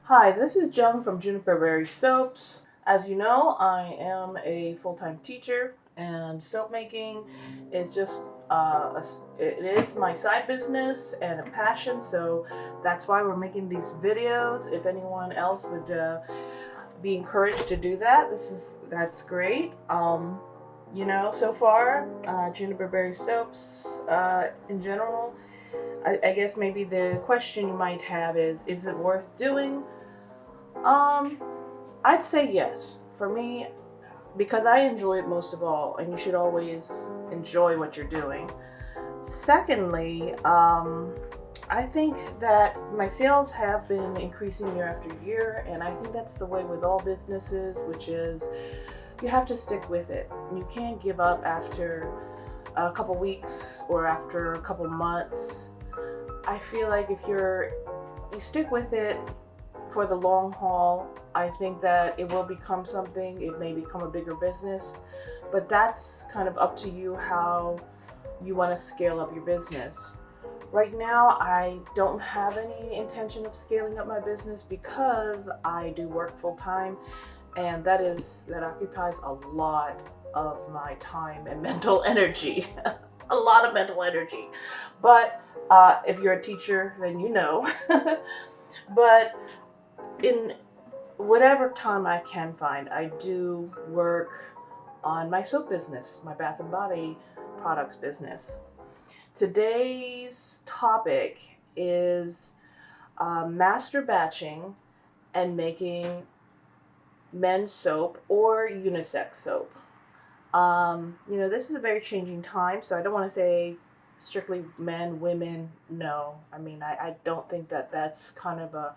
Hi, this is Jung from Juniper Berry Soaps. As you know, I am a full-time teacher, and soap making is just it is my side business and a passion. So that's why we're making these videos. If anyone else would be encouraged to do that, that's great. So far, Juniper Berry Soaps in general. I guess maybe the question you might have is it worth doing? I'd say yes. For me, because I enjoy it most of all, and you should always enjoy what you're doing. Secondly, I think that my sales have been increasing year after year, and I think that's the way with all businesses, which is you have to stick with it. You can't give up after a couple weeks or after a couple months. I feel like if you stick with it for the long haul, I think that it will become something. It may become a bigger business, but that's kind of up to you how you want to scale up your business. Right now, I don't have any intention of scaling up my business because I do work full time, and that occupies a lot of my time and mental energy. A lot of mental energy. But if you're a teacher, then you know. But in whatever time I can find, I do work on my soap business, my bath and body products business. Today's topic is master batching and making men's soap or unisex soap. This is a very changing time, so I don't want to say strictly men, women. No, I mean, I don't think that that's kind of a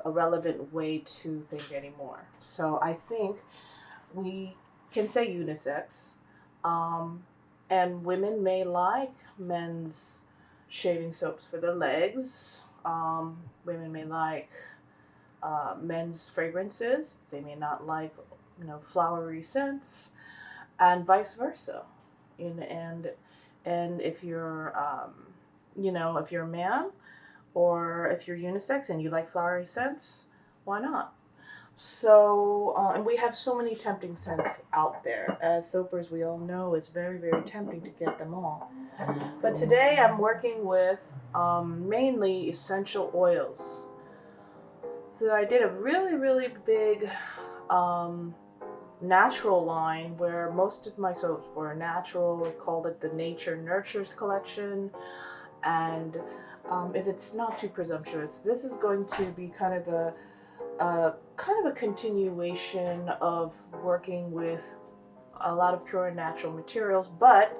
relevant way to think anymore. So I think we can say unisex, and women may like men's shaving soaps for their legs. Women may like men's fragrances. They may not like, flowery scents, and vice versa. And if you're, if you're a man, or if you're unisex and you like flowery scents, why not? So, and we have so many tempting scents out there. As soapers, we all know it's very, very tempting to get them all. But today I'm working with mainly essential oils. So I did a really, really big natural line where most of my soaps were natural. We called it the Nature Nurtures collection. And if it's not too presumptuous, this is going to be kind of a continuation of working with a lot of pure and natural materials. But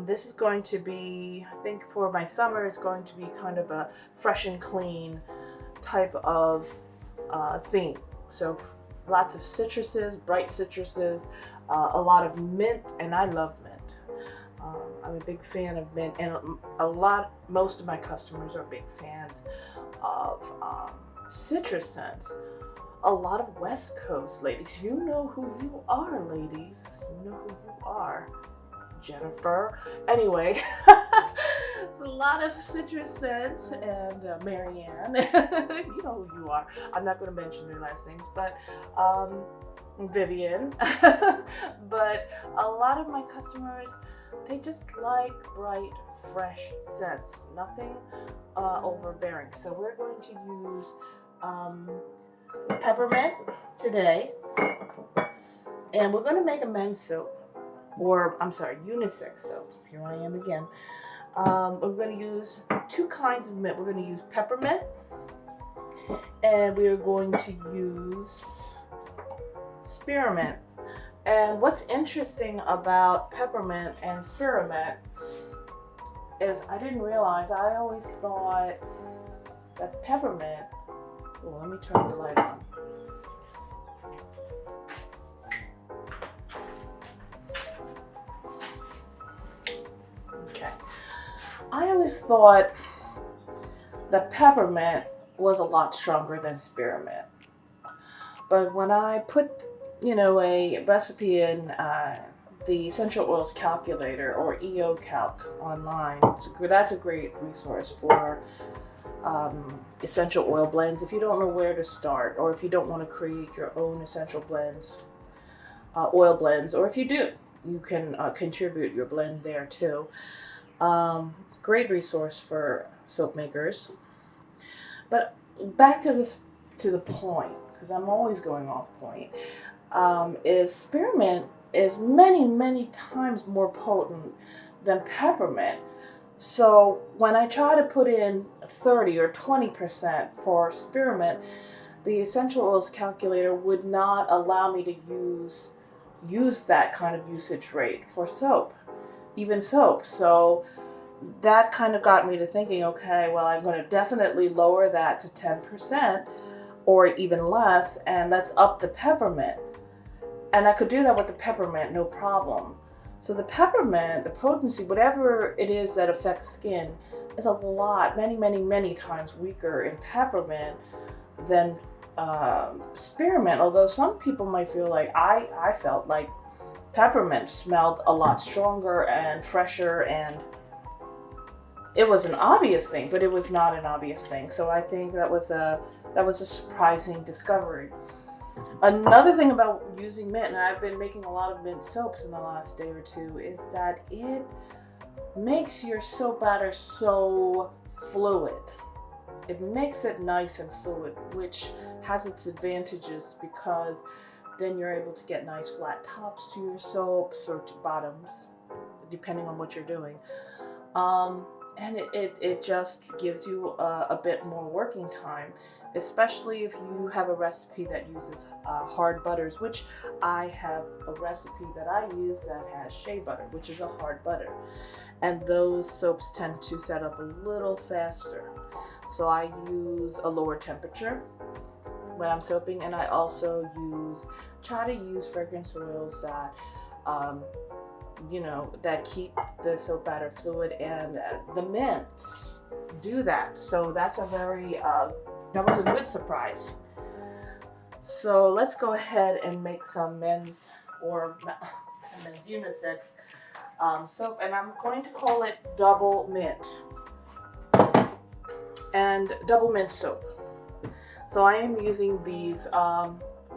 this is going to be, I think for my summer, it's going to be kind of a fresh and clean type of theme. So lots of citruses, bright citruses, a lot of mint, and I love mint. I'm a big fan of mint, and most of my customers are big fans of citrus scents. A lot of West Coast ladies, you know who you are, ladies. You know who you are, Jennifer. Anyway, it's a lot of citrus scents, and Marianne, you know who you are. I'm not going to mention their last names, but Vivian. But a lot of my customers, they just like bright, fresh scents, nothing overbearing. So we're going to use peppermint today, and we're going to make a men's soap, unisex soap. Here I am again. We're going to use two kinds of mint. We're going to use peppermint, and we are going to use spearmint. And what's interesting about peppermint and spearmint is I didn't realize, I always thought that peppermint, let me turn the light on. Okay. I always thought that peppermint was a lot stronger than spearmint. But when I put a recipe in the Essential Oils Calculator, or EO Calc, online, that's a great resource for essential oil blends. If you don't know where to start, or if you don't want to create your own essential blends, oil blends, or if you do, you can contribute your blend there too. Great resource for soap makers. But back to the point, because I'm always going off point, is spearmint is many times more potent than peppermint. So when I try to put in 30 or 20% for spearmint, the essential oils calculator would not allow me to use that kind of usage rate for soap, even soap. So that kind of got me to thinking, okay, well, I'm going to definitely lower that to 10% or even less, and let's up the peppermint. And I could do that with the peppermint, no problem. So the peppermint, the potency, whatever it is that affects skin, is a lot, many times weaker in peppermint than spearmint. Although some people might feel like, I felt like peppermint smelled a lot stronger and fresher, and it was an obvious thing, but it was not an obvious thing. So I think that was a surprising discovery. Another thing about using mint, and I've been making a lot of mint soaps in the last day or two, is that it makes your soap batter so fluid. It makes it nice and fluid, which has its advantages because then you're able to get nice flat tops to your soaps or to bottoms, depending on what you're doing. And it just gives you a bit more working time, especially if you have a recipe that uses hard butters, which I have a recipe that I use that has shea butter, which is a hard butter. And those soaps tend to set up a little faster. So I use a lower temperature when I'm soaping, and I also try to use fragrance oils that that keep the soap batter fluid, and the mints do that. So that's that was a good surprise. So let's go ahead and make some men's unisex soap, and I'm going to call it double mint and double mint soap. So I am using these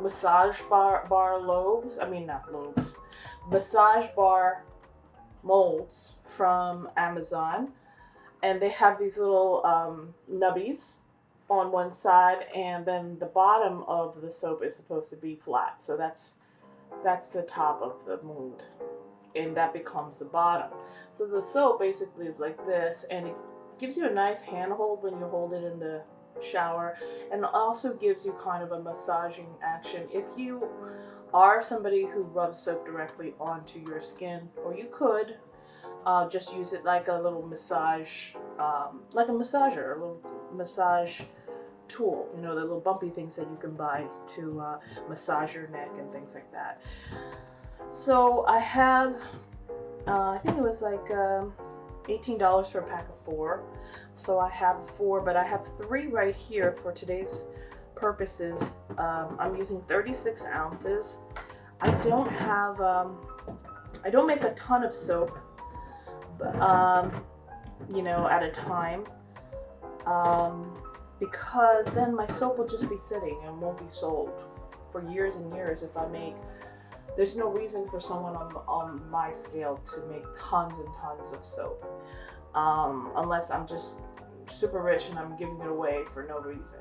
massage bar loaves. I mean, not loaves. Massage bar molds from Amazon, and they have these little nubbies on one side, and then the bottom of the soap is supposed to be flat. So that's the top of the mold, and that becomes the bottom. So the soap basically is like this, and it gives you a nice handhold when you hold it in the shower, and also gives you kind of a massaging action if you are somebody who rubs soap directly onto your skin, or you could just use it like a little massage, like a massager, a little massage tool, the little bumpy things that you can buy to massage your neck and things like that. So I have, I think it was like $18 for a pack of 4. So I have 4, but I have 3 right here for today's purposes. I'm using 36 ounces. I don't make a ton of soap, but, at a time, because then my soap will just be sitting and won't be sold for years and years there's no reason for someone on my scale to make tons and tons of soap, unless I'm just super rich and I'm giving it away for no reason.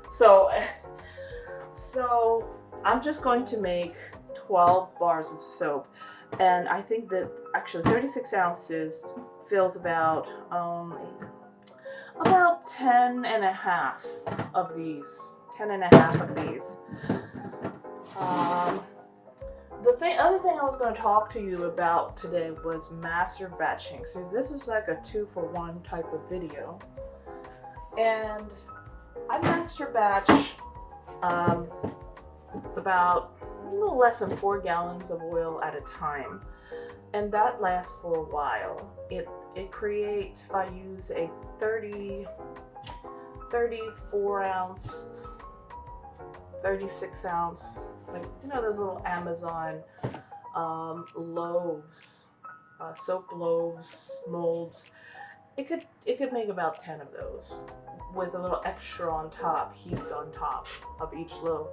So I'm just going to make 12 bars of soap, and I think that actually 36 ounces fills about 10 and a half of these. The other thing I was going to talk to you about today was master batching. So this is like a 2-for-1 type of video, and I master batch about a little less than 4 gallons of oil at a time, and that lasts for a while. It creates, if I use a 34 ounce, 36 ounce, like those little Amazon loaves, soap loaves, molds, it could make about 10 of those with a little extra on top, heaped on top of each loaf.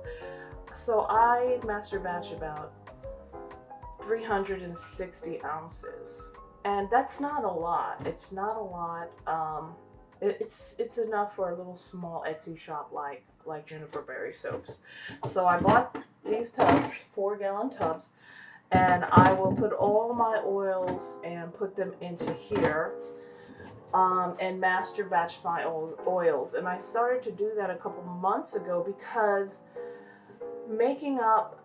So I master batch about 360 ounces, and that's not a lot. It's not a lot. It's enough for a little small Etsy shop like Juniper Berry Soaps. So I bought these tubs, 4-gallon tubs, and I will put all my oils and put them into here, and master batch my oils. And I started to do that a couple months ago because making up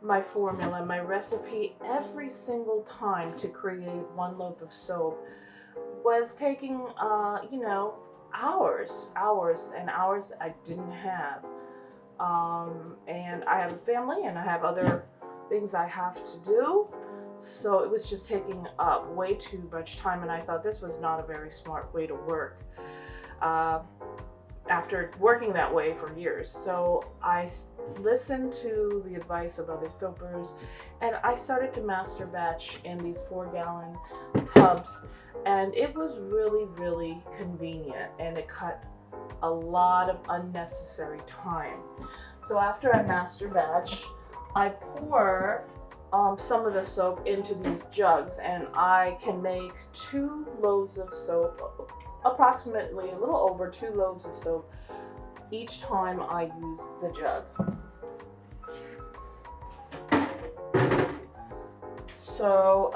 my formula, my recipe every single time to create 1 loaf of soap was taking, hours and hours I didn't have. And I have a family and I have other things I have to do. So it was just taking up way too much time, and I thought this was not a very smart way to work. After working that way for years. So I listened to the advice of other soapers, and I started to master batch in these 4-gallon tubs, and it was really, really convenient, and it cut a lot of unnecessary time. So after I master batch, I pour some of the soap into these jugs, and I can make 2 loads of soap, approximately a little over 2 loads of soap each time I use the jug. So,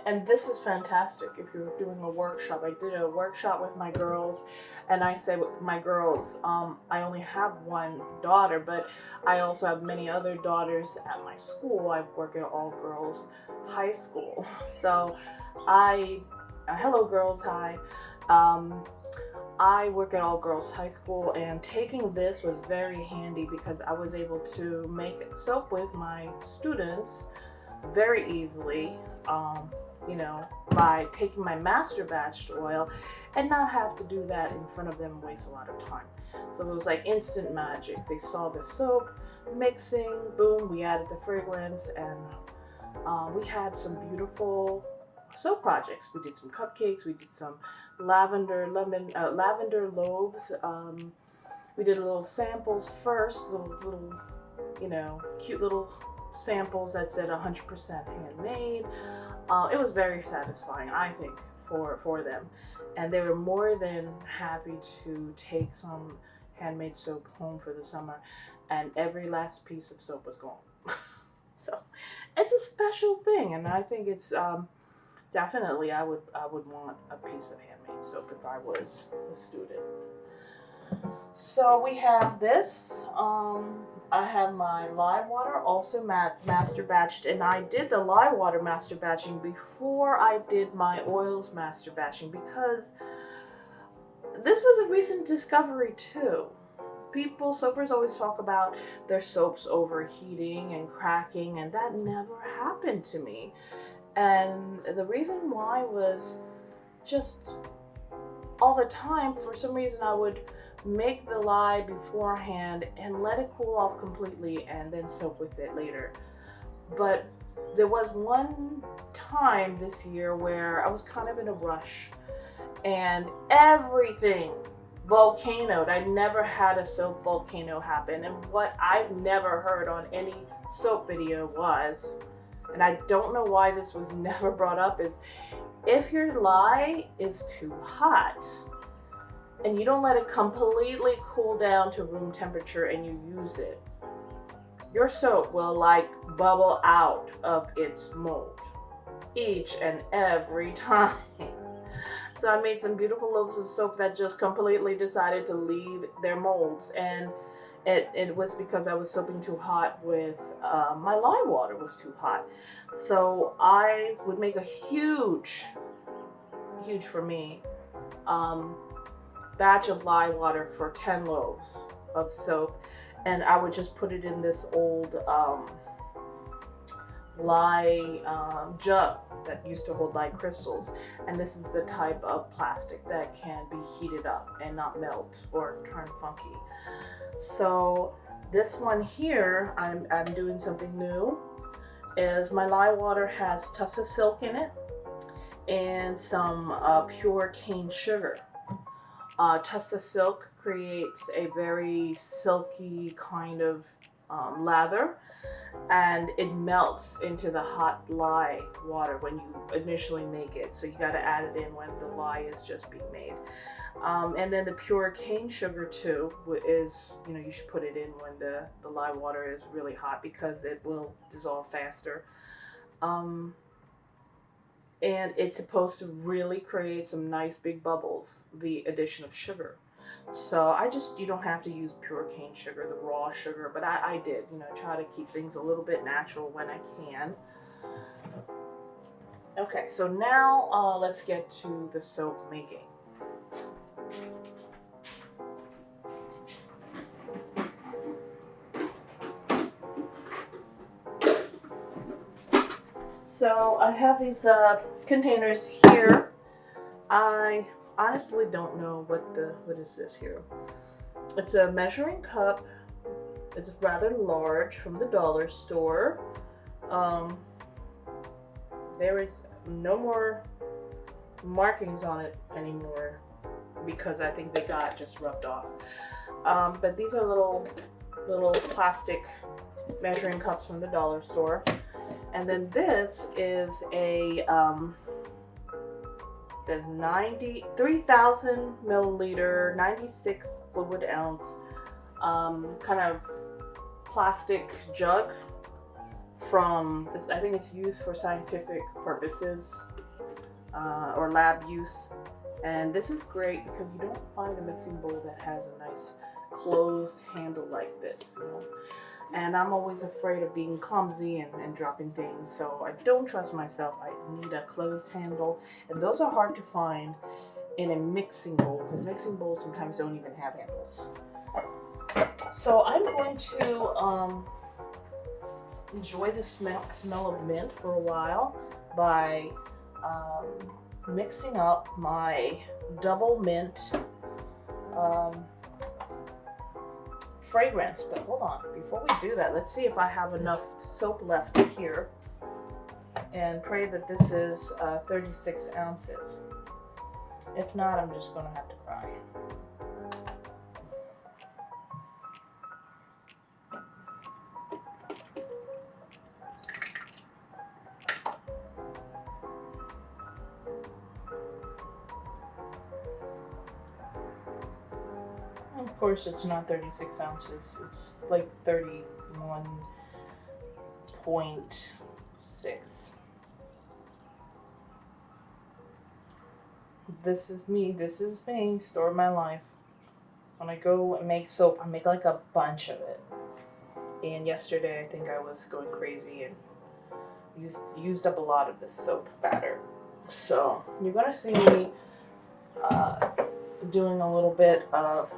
and this is fantastic if you're doing a workshop. I did a workshop with my girls, and I said with my girls, I only have 1 daughter, but I also have many other daughters at my school. I work at all girls high school. So hello girls, hi. I work at all girls high school, and taking this was very handy because I was able to make soap with my students very easily, by taking my master batched oil and not have to do that in front of them and waste a lot of time. So it was like instant magic. They saw the soap mixing, boom, we added the fragrance, and we had some beautiful soap projects. We did some cupcakes, we did some lavender loaves. We did little samples first, little cute little samples that said 100% handmade. It was very satisfying, I think, for them, and they were more than happy to take some handmade soap home for the summer, and every last piece of soap was gone. So it's a special thing, and I think it's definitely I would want a piece of handmade soap if I was a student. So we have this. I have my lye water also master batched, and I did the lye water master batching before I did my oils master batching because this was a recent discovery too. Soapers always talk about their soaps overheating and cracking, and that never happened to me. And the reason why was just all the time, for some reason, I would make the lye beforehand and let it cool off completely and then soap with it later. But there was one time this year where I was kind of in a rush and everything volcanoed. I never had a soap volcano happen, and what I've never heard on any soap video was, and I don't know why this was never brought up, is if your lye is too hot and you don't let it completely cool down to room temperature and you use it, your soap will bubble out of its mold each and every time. So I made some beautiful loaves of soap that just completely decided to leave their molds, and it was because I was soaping too hot with my lye water was too hot. So I would make a huge for me, batch of lye water for 10 loaves of soap, and I would just put it in this old lye jug that used to hold lye crystals, and this is the type of plastic that can be heated up and not melt or turn funky. So this one here, I'm doing something new, is my lye water has Tussa Silk in it, and some pure cane sugar. Tussa Silk creates a very silky kind of lather, and it melts into the hot lye water when you initially make it. So you got to add it in when the lye is just being made. And then the pure cane sugar too is, you should put it in when the lye water is really hot because it will dissolve faster. Um, and it's supposed to really create some nice big bubbles, the addition of sugar. So you don't have to use pure cane sugar, the raw sugar, but I did, try to keep things a little bit natural when I can. Okay, so now let's get to the soap making. So I have these containers here. I honestly don't know what is this here. It's a measuring cup. It's rather large, from the dollar store. There is no more markings on it anymore because I think they got just rubbed off. But these are little plastic measuring cups from the dollar store. And then this is a there's 3,000 milliliter, 96 fluid ounce kind of plastic jug from this. I think it's used for scientific purposes or lab use. And this is great because you don't find a mixing bowl that has a nice closed handle like this. And I'm always afraid of being clumsy and dropping things, so I don't trust myself. I need a closed handle, and those are hard to find in a mixing bowl because mixing bowls sometimes don't even have handles. So I'm going to enjoy the smell of mint for a while by mixing up my double mint fragrance. But hold on, before we do that, let's see if I have enough soap left here, and pray that this is 36 ounces. If not, I'm just gonna have to cry. Of course, it's not 36 ounces. It's like 31.6. This is me, story of my life. When I go and make soap, I make like a bunch of it. And yesterday, I think I was going crazy and used up a lot of this soap batter. So you're gonna see me doing a little bit of,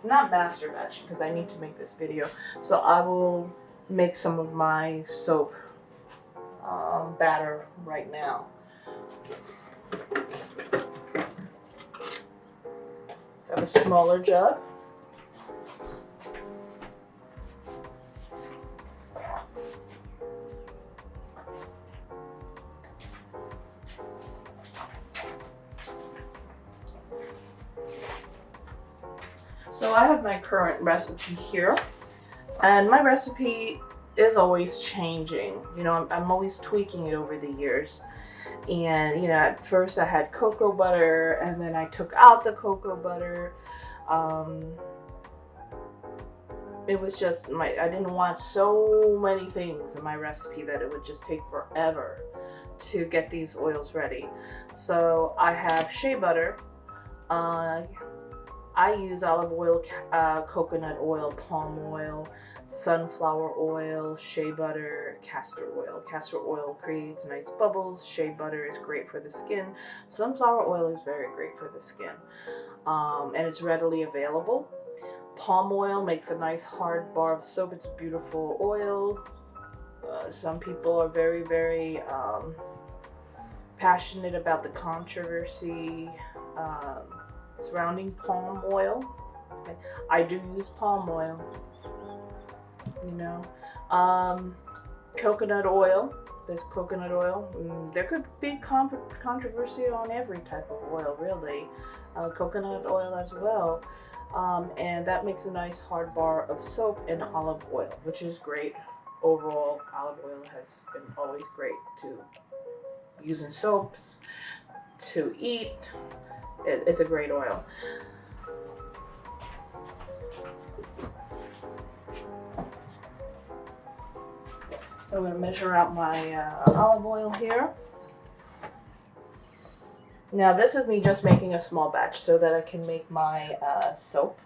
not master batch because I need to make this video. So I will make some of my soap batter right now. So I have a smaller jug. So I have my current recipe here, and my recipe is always changing. I'm always tweaking it over the years. And at first I had cocoa butter, and then I took out the cocoa butter. It was just I didn't want so many things in my recipe that it would just take forever to get these oils ready. So I have shea butter. I use olive oil, coconut oil, palm oil, sunflower oil, shea butter, castor oil. Castor oil creates nice bubbles. Shea butter is great for the skin. Sunflower oil is very great for the skin. And it's readily available. Palm oil makes a nice hard bar of soap. It's a beautiful oil. Some people are very, very passionate about the controversy surrounding palm oil. I do use palm oil. Coconut oil There's coconut oil. There could be controversy on every type of oil, really. Coconut oil as well. And that makes a nice hard bar of soap and olive oil, which is great. Overall, olive oil has been always great to use in soaps, to eat. It's a great oil. So I'm going to measure out my olive oil here. Now this is me just making a small batch so that I can make my soap,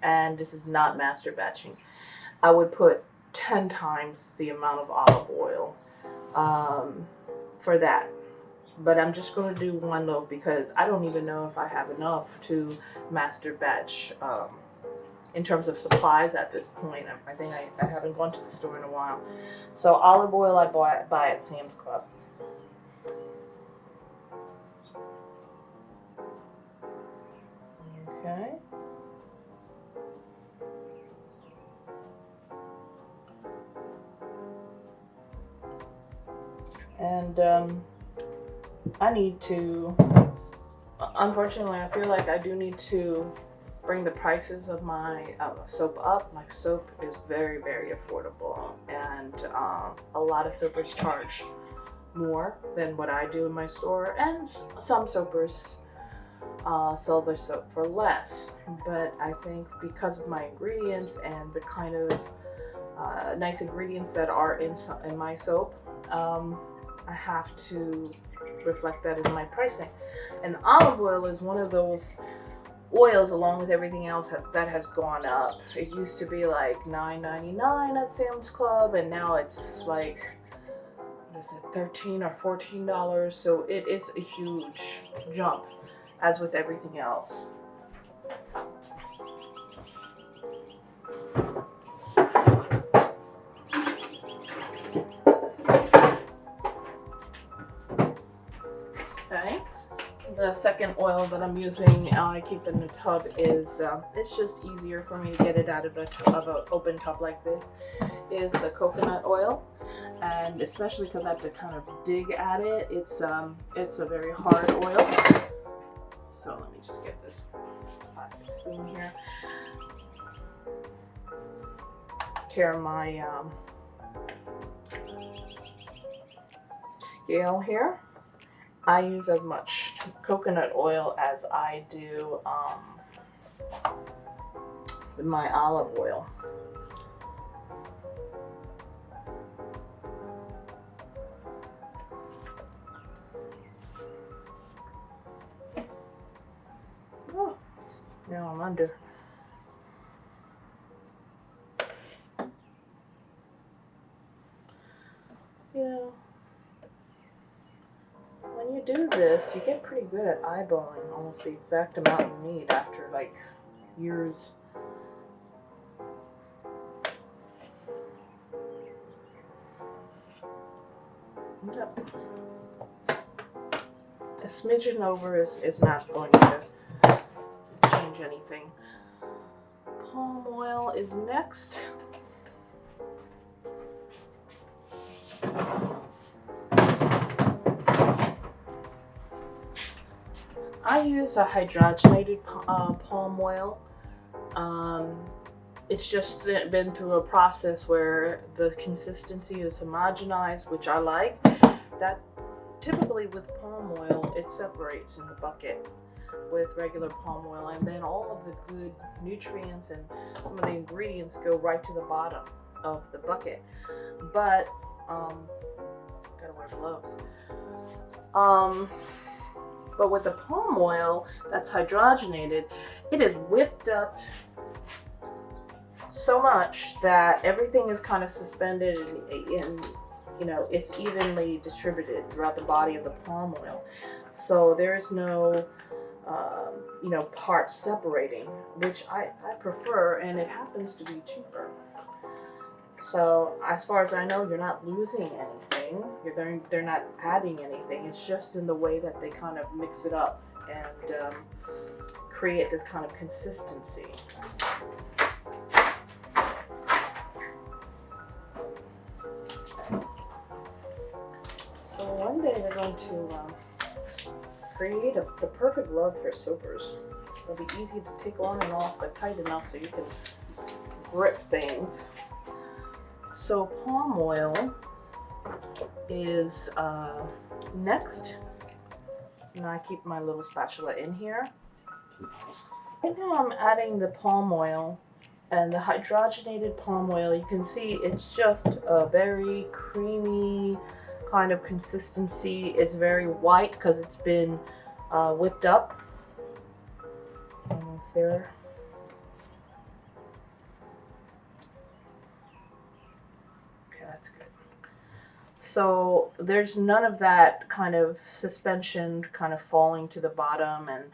and this is not master batching. I would put 10 times the amount of olive oil for that, but I'm just going to do one loaf because I don't even know if I have enough to master batch in terms of supplies at this point. I think I haven't gone to the store in a while. So olive oil I buy at Sam's Club. Okay. And I need to, unfortunately, I feel like I do need to bring the prices of my soap up. My soap is very, very affordable, and a lot of soapers charge more than what I do in my store, and some soapers sell their soap for less. But I think because of my ingredients and the kind of nice ingredients that are in my soap, I have to reflect that in my pricing. And olive oil is one of those oils, along with everything else, that has gone up. It used to be like $9.99 at Sam's Club, and now it's like, what is it, $13 or $14. So it is a huge jump, as with everything else. Okay. The second oil that I'm using, I keep in the tub, is it's just easier for me to get it out of an open tub like this, is the coconut oil. And especially because I have to kind of dig at it, it's a very hard oil. So let me just get this plastic spoon here. Tear my scale here. I use as much coconut oil as I do with my olive oil. Oh, now I'm under. Yeah. When you do this, you get pretty good at eyeballing almost the exact amount you need after like years. Yep. A smidgen over is not going to change anything. Palm oil is next. I use a hydrogenated palm oil. It's just been through a process where the consistency is homogenized, which I like. That typically with palm oil, it separates in the bucket with regular palm oil, and then all of the good nutrients and some of the ingredients go right to the bottom of the bucket. But gotta wear gloves. But with the palm oil that's hydrogenated, it is whipped up so much that everything is kind of suspended in, you know, it's evenly distributed throughout the body of the palm oil. So there is no, you know, parts separating, which I prefer, and it happens to be cheaper. So as far as I know, you're not losing anything. They're not adding anything. It's just in the way that they kind of mix it up and create this kind of consistency. going to create the perfect glove for soapers. It'll be easy to take on and off, but tight enough so you can grip things. So palm oil is next. And I keep my little spatula in here. Right now I'm adding the palm oil, and the hydrogenated palm oil, you can see it's just a very creamy kind of consistency. It's very white because it's been whipped up. Almost there. Okay, that's good. So there's none of that kind of suspension kind of falling to the bottom and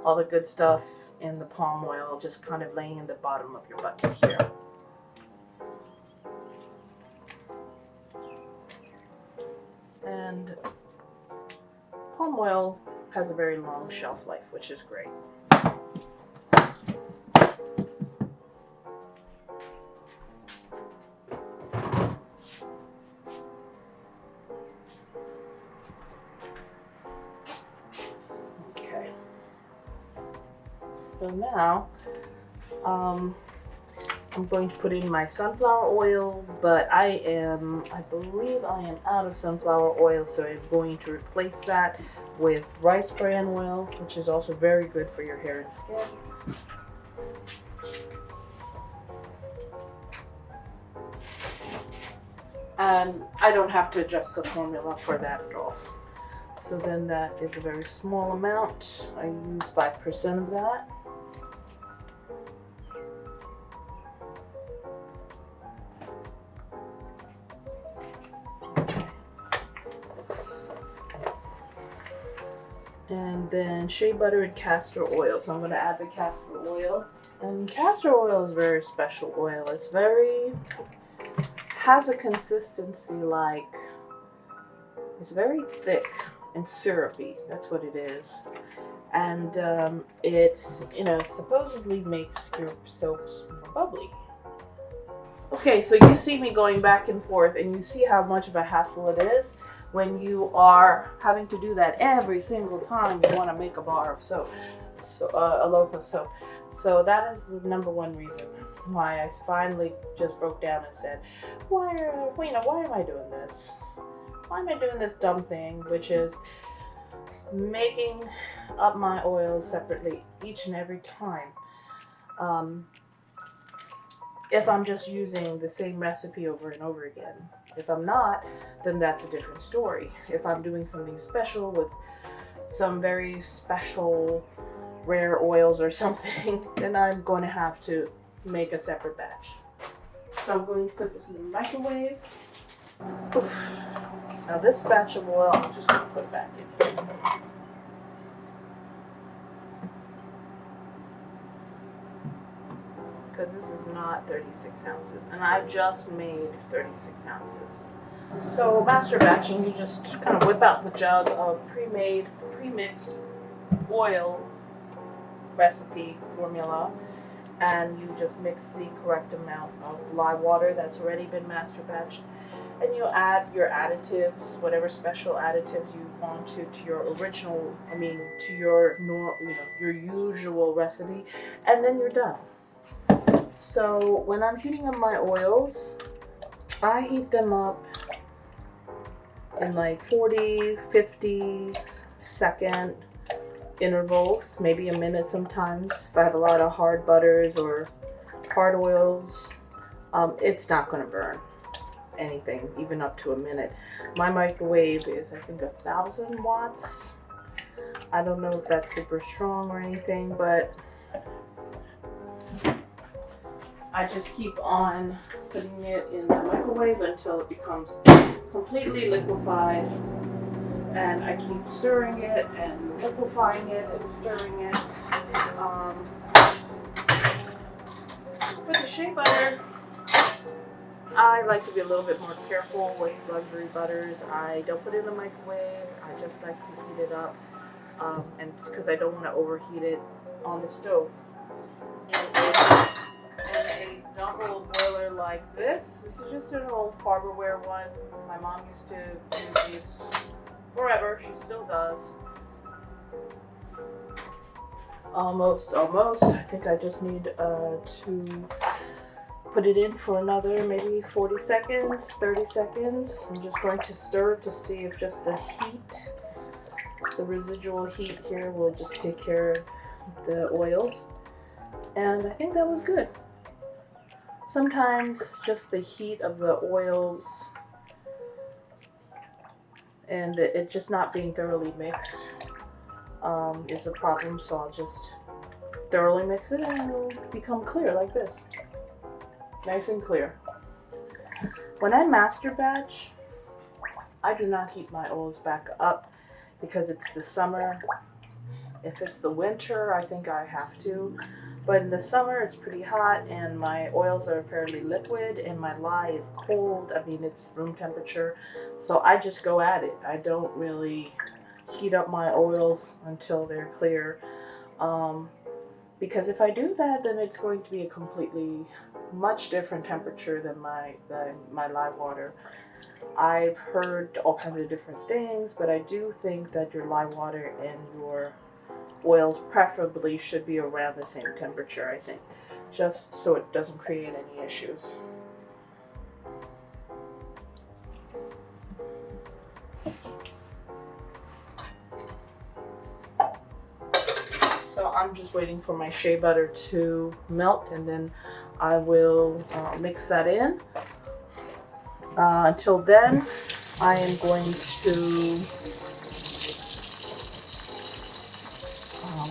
all the good stuff in the palm oil just kind of laying in the bottom of your bucket here. And palm oil has a very long shelf life, which is great. Okay. So now, I'm going to put in my sunflower oil, but I believe I am out of sunflower oil, so I'm going to replace that with rice bran oil, which is also very good for your hair and skin. And I don't have to adjust the formula for that at all. So then that is a very small amount. I use 5% of that. And then shea butter and castor oil. So I'm going to add the castor oil. And castor oil is a very special oil. It's has a consistency like, it's very thick and syrupy. That's what it is. And it's, supposedly makes your soaps more bubbly. Okay, so you see me going back and forth, and you see how much of a hassle it is when you are having to do that every single time you want to make a bar of soap, a loaf of soap. So that is the number one reason why I finally just broke down and said, why am I doing this? Why am I doing this dumb thing, which is making up my oils separately each and every time? If I'm just using the same recipe over and over again. If I'm not, then that's a different story. If I'm doing something special with some very special rare oils or something, then I'm going to have to make a separate batch. So I'm going to put this in the microwave. Oof. Now this batch of oil, I'm just going to put back in here. Because this is not 36 ounces, and I just made 36 ounces. So master batching, you just kind of whip out the jug of pre-mixed oil recipe formula, and you just mix the correct amount of lye water that's already been master batched, and you add your additives, whatever special additives you want to your original, to your your usual recipe, and then you're done. So when I'm heating up my oils, I heat them up in like 40, 50 second intervals, maybe a minute sometimes. If I have a lot of hard butters or hard oils, it's not going to burn anything, even up to a minute. My microwave is, I think, 1,000 watts. I don't know if that's super strong or anything, but I just keep on putting it in the microwave until it becomes completely liquefied, and I keep stirring it and liquefying it and stirring it. With the shea butter, I like to be a little bit more careful with luxury butters. I don't put it in the microwave. I just like to heat it up, and because I don't want to overheat it on the stove. And a double boiler like this is just an old Farberware one. My mom used to use these forever. She still does. Almost. I think I just need to put it in for another maybe 40 seconds, 30 seconds. I'm just going to stir to see if just the heat, the residual heat here will just take care of the oils. And I think that was good. Sometimes just the heat of the oils and it just not being thoroughly mixed is the problem. So I'll just thoroughly mix it and it'll become clear like this. Nice and clear. When I master batch, I do not heat my oils back up because it's the summer. If it's the winter, I think I have to. But in the summer, it's pretty hot and my oils are fairly liquid and my lye is cold. I mean, it's room temperature. So I just go at it. I don't really heat up my oils until they're clear. Because if I do that, then it's going to be a completely much different temperature than my lye water. I've heard all kinds of different things, but I do think that your lye water and your oils preferably should be around the same temperature, I think, just so it doesn't create any issues. So I'm just waiting for my shea butter to melt and then I will mix that in. Until then, I am going to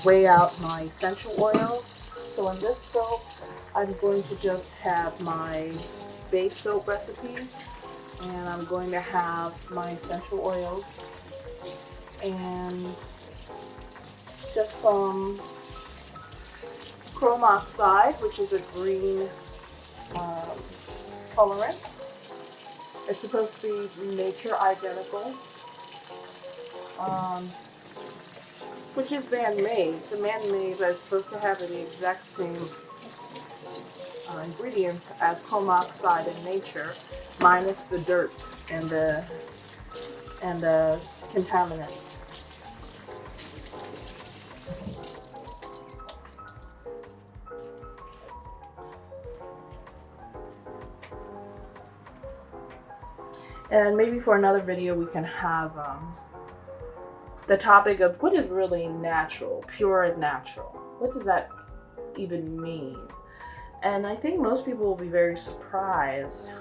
weigh out my essential oils. So in this soap, I'm going to just have my base soap recipe and I'm going to have my essential oils and just some chrome oxide, which is a green colorant. It's supposed to be nature identical, which is man-made. It's a man-made, but it's supposed to have the exact same ingredients as chrome oxide in nature, minus the dirt and the contaminants. And maybe for another video we can have the topic of what is really natural, pure and natural. What does that even mean? And I think most people will be very surprised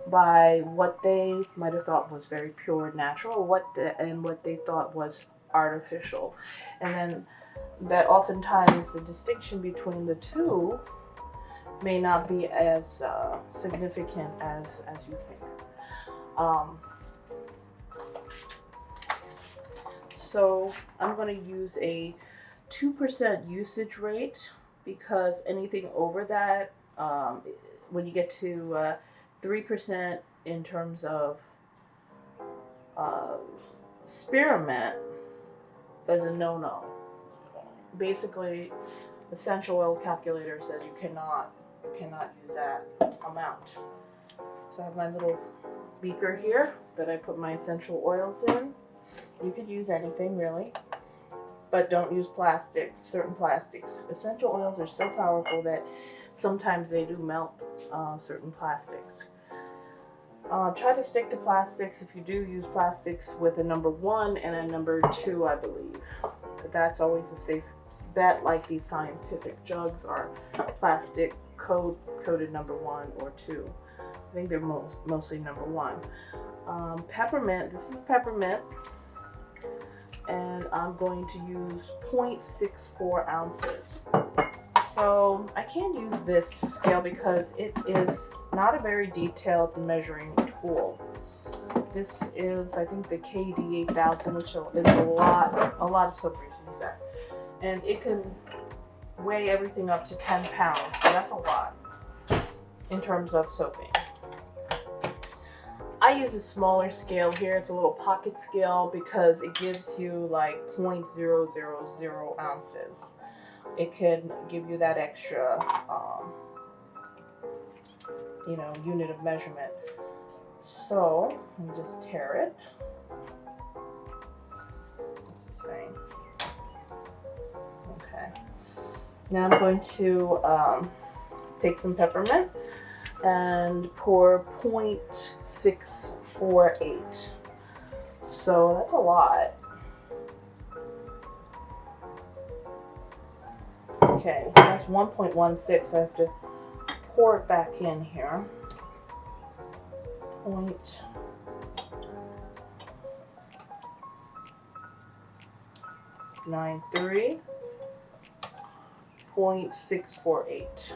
by what they might have thought was very pure and natural, and what they thought was artificial. And then that oftentimes the distinction between the two may not be as significant as you think. So I'm going to use a 2% usage rate because anything over that, when you get to 3% in terms of spearmint, is a no-no. Basically, essential oil calculator says you cannot use that amount. So I have my little beaker here that I put my essential oils in. You could use anything really, but don't use plastic, certain plastics. Essential oils are so powerful that sometimes they do melt certain plastics. Try to stick to plastics if you do use plastics with a number 1 and a number 2, I believe. But that's always a safe bet, like these scientific jugs are plastic coated number 1 or 2. I think they're mostly number 1. Peppermint, this is peppermint, and I'm going to use 0.64 ounces. So I can't use this scale because it is not a very detailed measuring tool. This is, I think, the KD 8000, which is a lot of soapers use that. And it can weigh everything up to 10 pounds, so that's a lot in terms of soaping. I use a smaller scale here. It's a little pocket scale because it gives you like 0.000 ounces. It can give you that extra, unit of measurement. So let me just tear it. Now I'm going to take some peppermint and pour 0.648. So that's a lot. Okay, that's 1.16. I have to pour it back in here. 0.93. 0.648.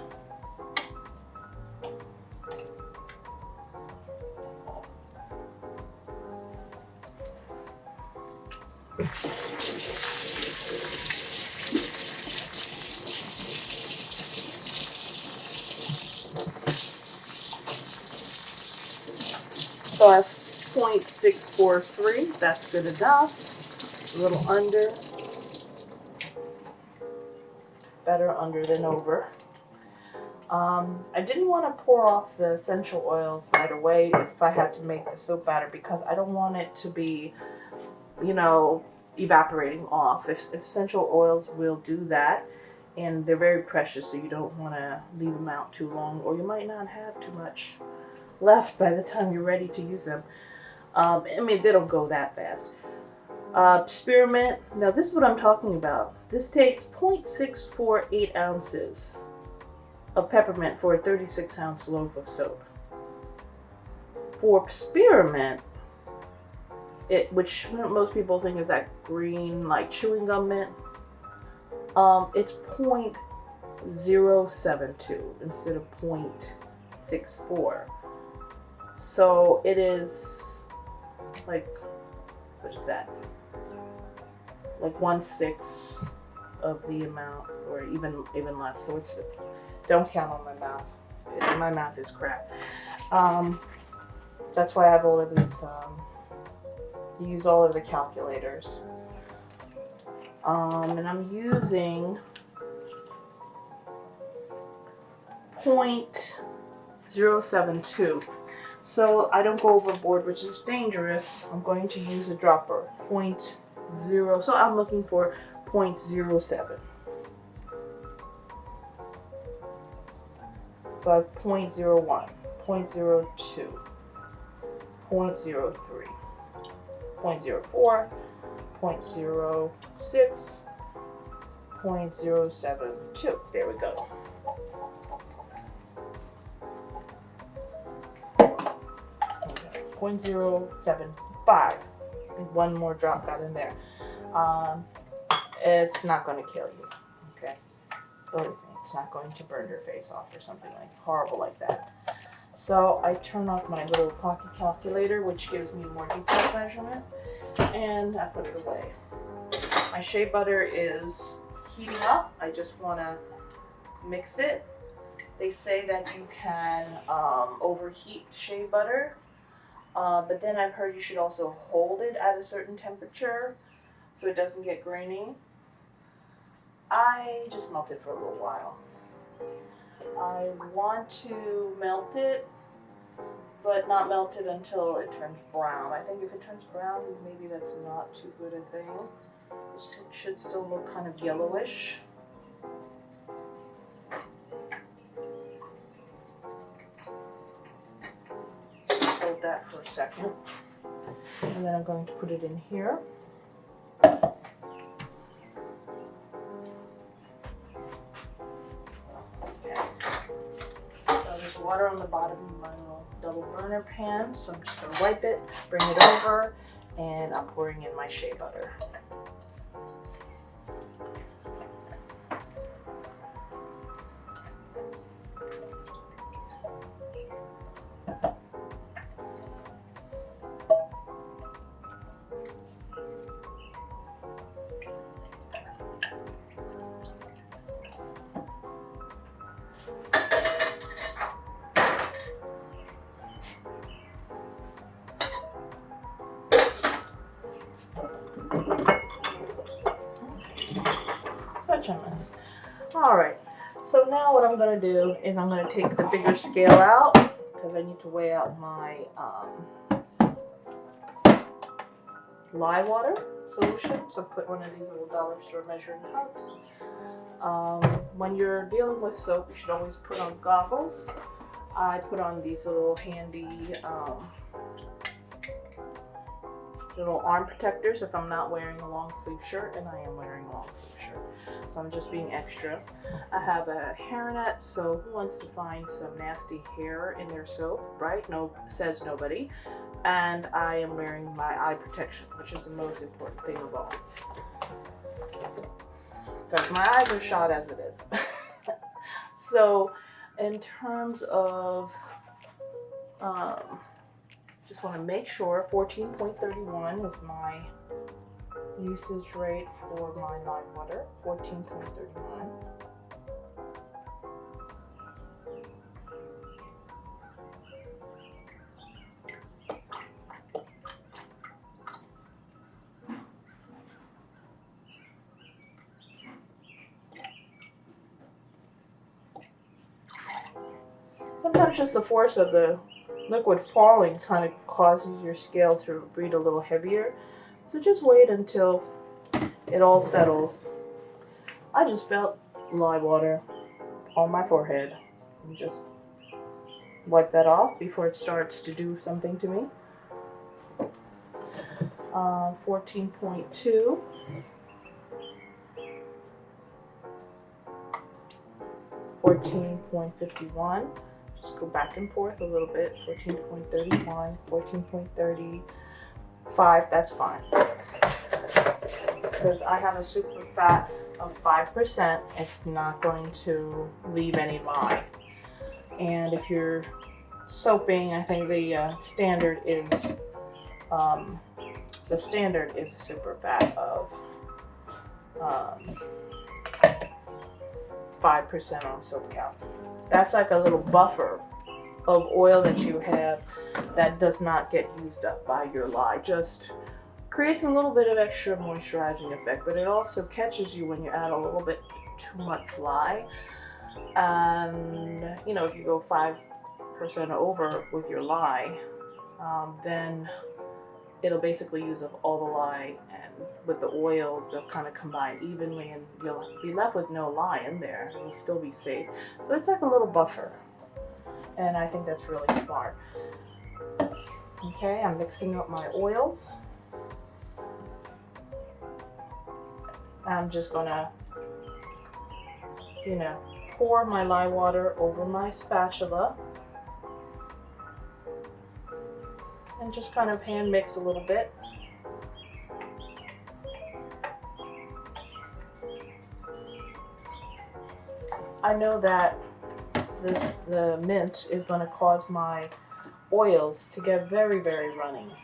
So I have 0.643. That's good enough. A little under. Better under than over. I didn't want to pour off the essential oils right away if I had to make the soap batter because I don't want it to be, evaporating off. If essential oils will do that, and they're very precious, so you don't want to leave them out too long, or you might not have too much left by the time you're ready to use them. They don't go that fast. Spearmint. Now this is what I'm talking about. This takes 0.648 ounces of peppermint for a 36-ounce loaf of soap. For spearmint, which most people think is that green, like chewing gum mint, it's 0.072 instead of 0.64. So it is like, what is that? Like 1/6 of the amount, or even less. So don't count on my mouth. My mouth is crap. That's why I have all of these. Use all of the calculators. And I'm using 0.072. So I don't go overboard, which is dangerous. I'm going to use a dropper. 0.0. So I'm looking for 0.07. So I have 0.01, 0.02, 0.03, 0.04, 0.06, 0.072. There we go. Okay. 0.075. One more drop got in there. It's not going to kill you. Okay. Believe me, it's not going to burn your face off or something horrible like that. So I turn off my little pocket calculator, which gives me more detailed measurement, and I put it away. My shea butter is heating up. I just want to mix it. They say that you can overheat shea butter, but then I've heard you should also hold it at a certain temperature so it doesn't get grainy. I just melt it for a little while. I want to melt it, but not melt it until it turns brown. I think if it turns brown, maybe that's not too good a thing. It should still look kind of yellowish. Hold that for a second. And then I'm going to put it in here. Water on the bottom of my little double burner pan, so I'm just going to wipe it, bring it over, and I'm pouring in my shea butter. Such a mess. Alright, so now what I'm going to do is I'm going to take the bigger scale out because I need to weigh out my lye water solution. So put one of these little dollar store measuring cups. when you're dealing with soap, you should always put on goggles. I put on these little handy little arm protectors if I'm not wearing a long sleeve shirt, and I am wearing a long sleeve shirt, so I'm just being extra. I have a hairnet, so who wants to find some nasty hair in their soap, right? No, says nobody. And I am wearing my eye protection, which is the most important thing of all, because my eyes are shot as it is. So in terms of just want to make sure 14.31 is my usage rate for my lime water. 14.31. Sometimes just the force of the liquid falling kind of causes your scale to read a little heavier. So just wait until it all settles. I just felt lime water on my forehead. And just wipe that off before it starts to do something to me. 14.2. 14.51. Just go back and forth a little bit. 14.31, 14.35, that's fine. Because I have a super fat of 5%, it's not going to leave any lye. And if you're soaping, I think the standard is a super fat of 5% on soap count. That's like a little buffer of oil that you have that does not get used up by your lye. Just creates a little bit of extra moisturizing effect, but it also catches you when you add a little bit too much lye. And you know, if you go 5% over with your lye, then it'll basically use up all the lye, and with the oils they'll kind of combine evenly, and you'll be left with no lye in there. It'll still be safe. So it's like a little buffer, and I think that's really smart. Okay, I'm mixing up my oils. I'm just gonna, you know, pour my lye water over my spatula and just kind of hand mix a little bit. I know that the mint is going to cause my oils to get very, very runny.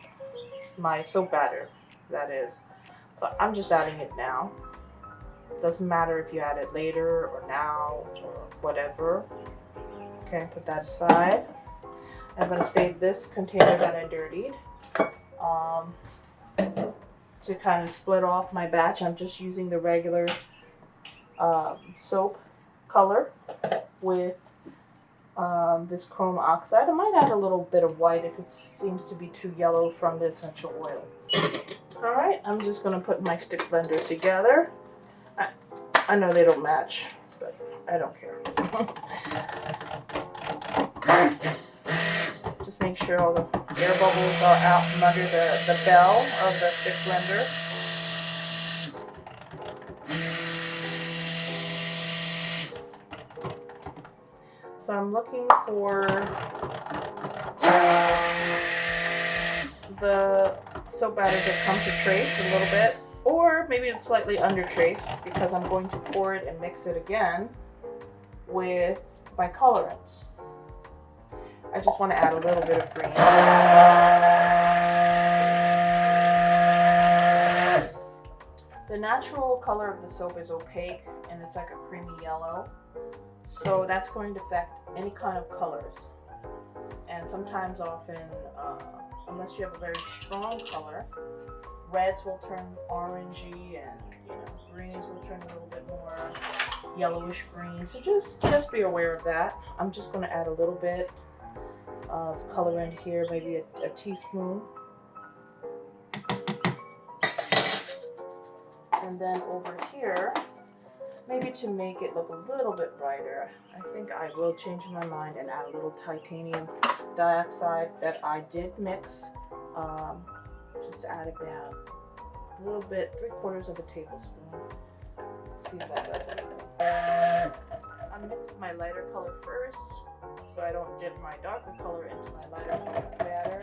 My soap batter, that is. So I'm just adding it now. Doesn't matter if you add it later or now or whatever. Okay, put that aside. I'm going to save this container that I dirtied to kind of split off my batch. I'm just using the regular soap color with this chrome oxide. I might add a little bit of white if it seems to be too yellow from the essential oil. Alright, I'm just going to put my stick blender together. I know they don't match, but I don't care. Just make sure all the air bubbles are out from under the bell of the stick blender. So I'm looking for the soap batter to come to trace a little bit, or maybe it's slightly under trace, because I'm going to pour it and mix it again with my colorants. I just want to add a little bit of green. The natural color of the soap is opaque, and it's like a creamy yellow. So that's going to affect any kind of colors. And sometimes, often, unless you have a very strong color, reds will turn orangey, and greens will turn a little bit more yellowish green. So just be aware of that. I'm just going to add a little bit of colorant here, maybe a teaspoon. And then over here, maybe to make it look a little bit brighter, I think I will change my mind and add a little titanium dioxide that I did mix. Just add about a little bit, 3/4 of a tablespoon. Let's see if that does anything. I mixed my lighter color first, so I don't dip my darker color into my lighter color batter.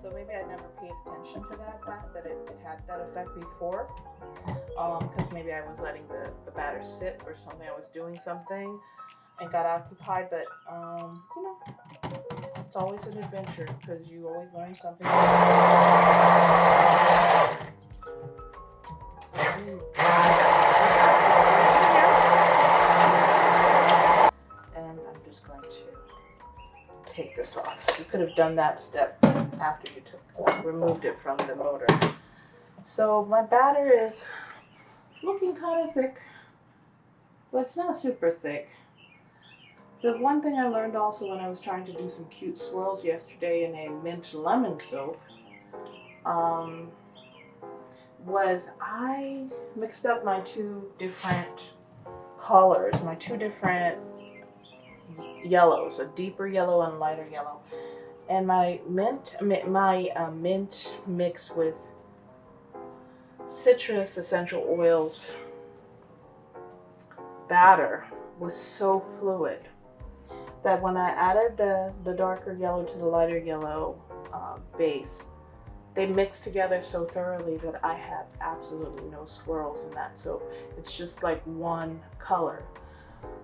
So maybe I never paid attention to that fact that it had that effect before, because maybe I was letting the batter sit or something. I was doing something and got occupied, but you know, it's always an adventure because you always learn something. And I'm just going to take this off. You could have done that step after you removed it from the motor. So my batter is looking kind of thick, but it's not super thick. The one thing I learned also when I was trying to do some cute swirls yesterday in a mint lemon soap was I mixed up my two different colors, my two different yellows, a deeper yellow and lighter yellow. And my mint mixed with citrus essential oils batter was so fluid that when I added the darker yellow to the lighter yellow base, they mixed together so thoroughly that I have absolutely no swirls in that soap. It's just like one color.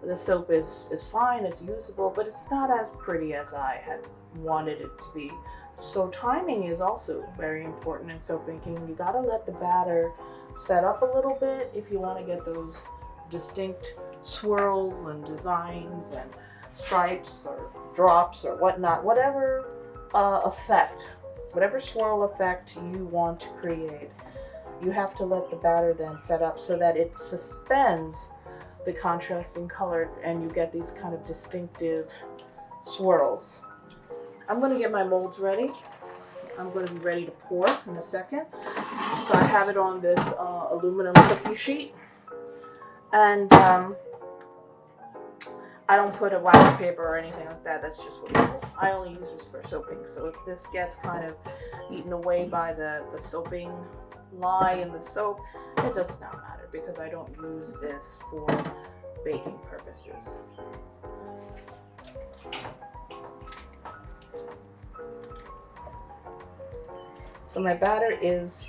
The soap is fine, it's usable, but it's not as pretty as I had wanted it to be. So timing is also very important in soap making. You gotta let the batter set up a little bit if you want to get those distinct swirls and designs and stripes or drops or whatnot, whatever effect, whatever swirl effect you want to create, you have to let the batter then set up so that it suspends the contrasting color and you get these kind of distinctive swirls. I'm going to get my molds ready. I'm going to be ready to pour in a second. So I have it on this aluminum cookie sheet, and I don't put a wax paper or anything like that. That's just what I only use this for soaping. So if this gets kind of eaten away by the soaping lye in the soap, it does not matter because I don't use this for baking purposes. So my batter is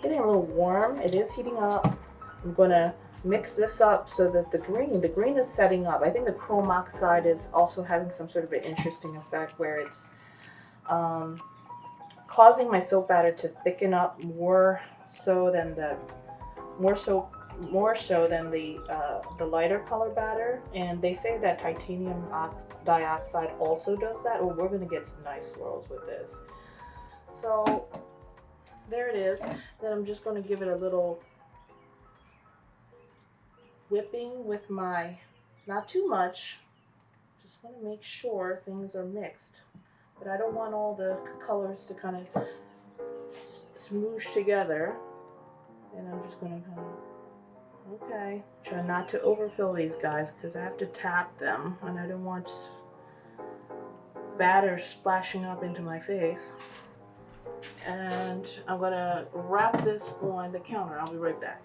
getting a little warm. It is heating up. I'm gonna mix this up so that the green is setting up. I think the chrome oxide is also having some sort of an interesting effect where it's causing my soap batter to thicken up more so than the lighter color batter. And they say that titanium dioxide also does that. Well, we're gonna get some nice swirls with this. So there it is. Then I'm just going to give it a little whipping with my, not too much, just want to make sure things are mixed. But I don't want all the colors to kind of smoosh together. And I'm just going to kind of, okay, try not to overfill these guys because I have to tap them and I don't want batter splashing up into my face. And I'm going to wrap this on the counter. I'll be right back.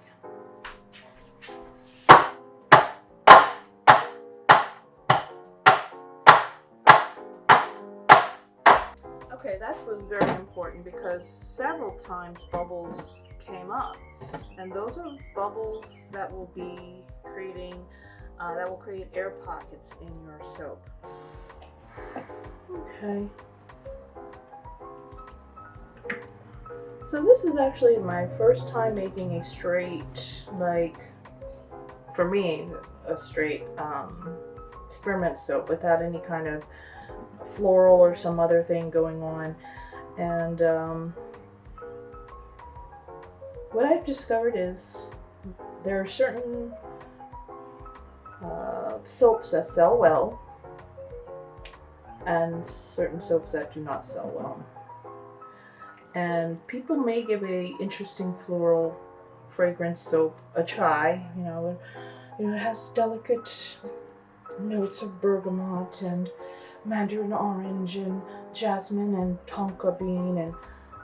Okay, that was very important because several times bubbles came up. And those are bubbles that will be creating, that will create air pockets in your soap. Okay. So this is actually my first time making a straight, like, for me, a straight spearmint soap without any kind of floral or some other thing going on. And what I've discovered is there are certain soaps that sell well and certain soaps that do not sell well. And people may give a interesting floral fragrance soap a try. It has delicate notes of bergamot and mandarin orange and jasmine and tonka bean and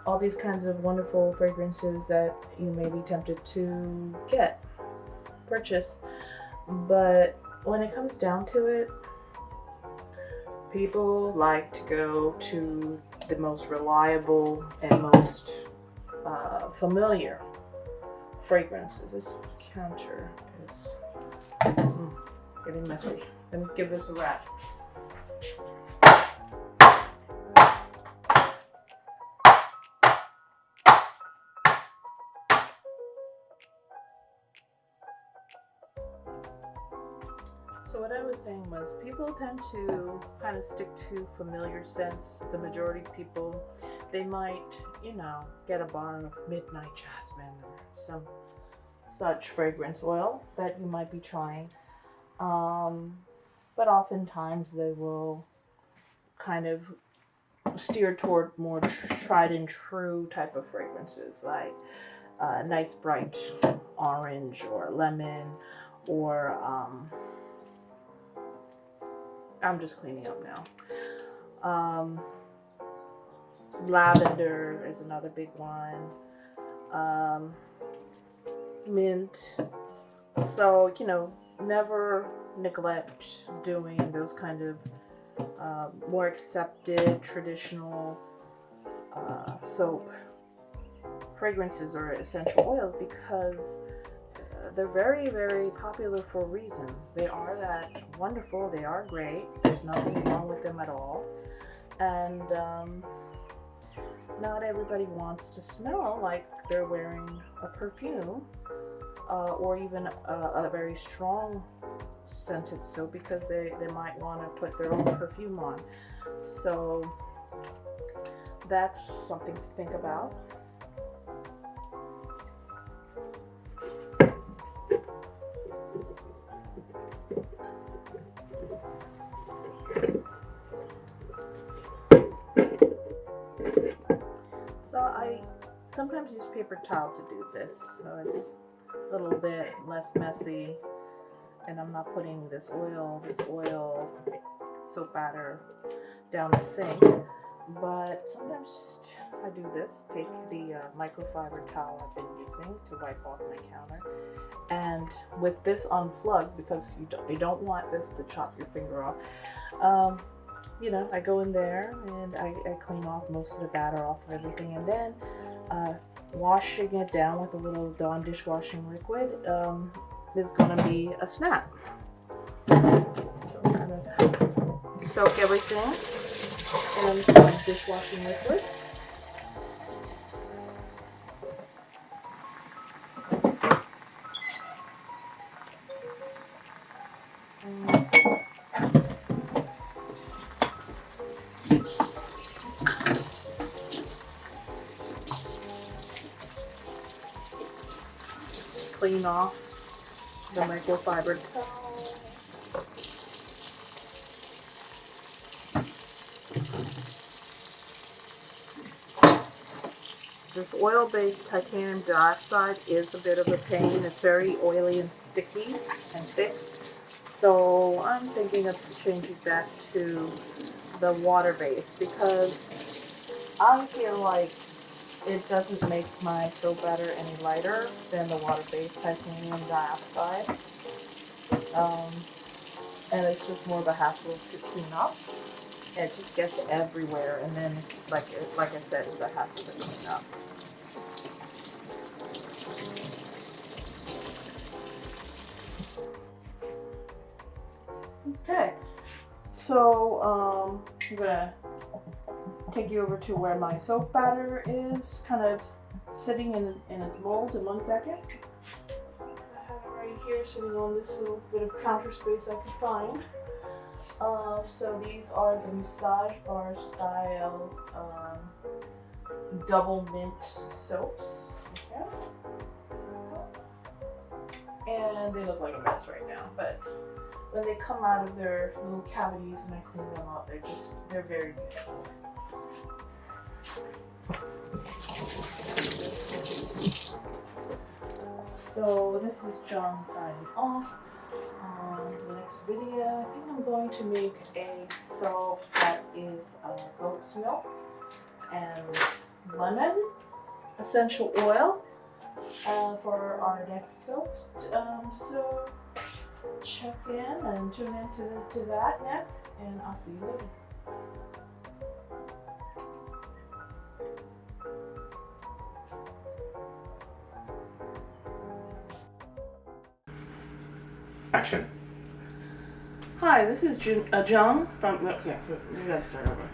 all these kinds of wonderful fragrances that you may be tempted to purchase. But when it comes down to it, people like to go to the most reliable and most familiar fragrances. This counter is getting messy. Let me give this a wrap. So what I was saying was people tend to kind of stick to familiar scents. The majority of people, they might, get a bottle of midnight jasmine or some such fragrance oil that you might be trying. But oftentimes they will kind of steer toward more tried and true type of fragrances, like nice bright orange or lemon, or I'm just cleaning up now. Lavender is another big one. Mint. So, never neglect doing those kind of more accepted traditional soap fragrances or essential oils, because they're very, very popular for a reason. They are that wonderful. They are great. There's nothing wrong with them at all. And not everybody wants to smell like they're wearing a perfume or even a very strong scented soap, because they might want to put their own perfume on. So that's something to think about. So I sometimes use paper towel to do this, so it's a little bit less messy, and I'm not putting this oil soap batter down the sink. But sometimes just I do this, take the microfiber towel I've been using to wipe off my counter, and with this unplugged, because you don't want this to chop your finger off, I go in there and I clean off most of the batter off of everything, and then washing it down with a little Dawn dishwashing liquid is going to be a snap. So I'm going to soak everything in some dishwashing liquid. Clean off the microfiber towel. This oil-based titanium dioxide is a bit of a pain. It's very oily and sticky and thick. So I'm thinking of changing back to the water-based, because I feel like it doesn't make my soap batter any lighter than the water-based titanium dioxide. And it's just more of a hassle to clean up. It just gets everywhere, and then like I said, it's a hassle to clean up. Okay, so I'm gonna take you over to where my soap batter is kind of sitting in its mold in 1 second. I have it right here sitting on this little bit of counter space I could find. So these are the Massage Bar style double mint soaps. Okay. And they look like a mess right now, but when they come out of their little cavities and I clean them up, they're very beautiful. So this is John signing off. The next video, I think I'm going to make a soap that is goat's milk and lemon essential oil for our next soap. So check in and tune into that next, and I'll see you later. Action. Hi, this is John from. Okay, we gotta start over.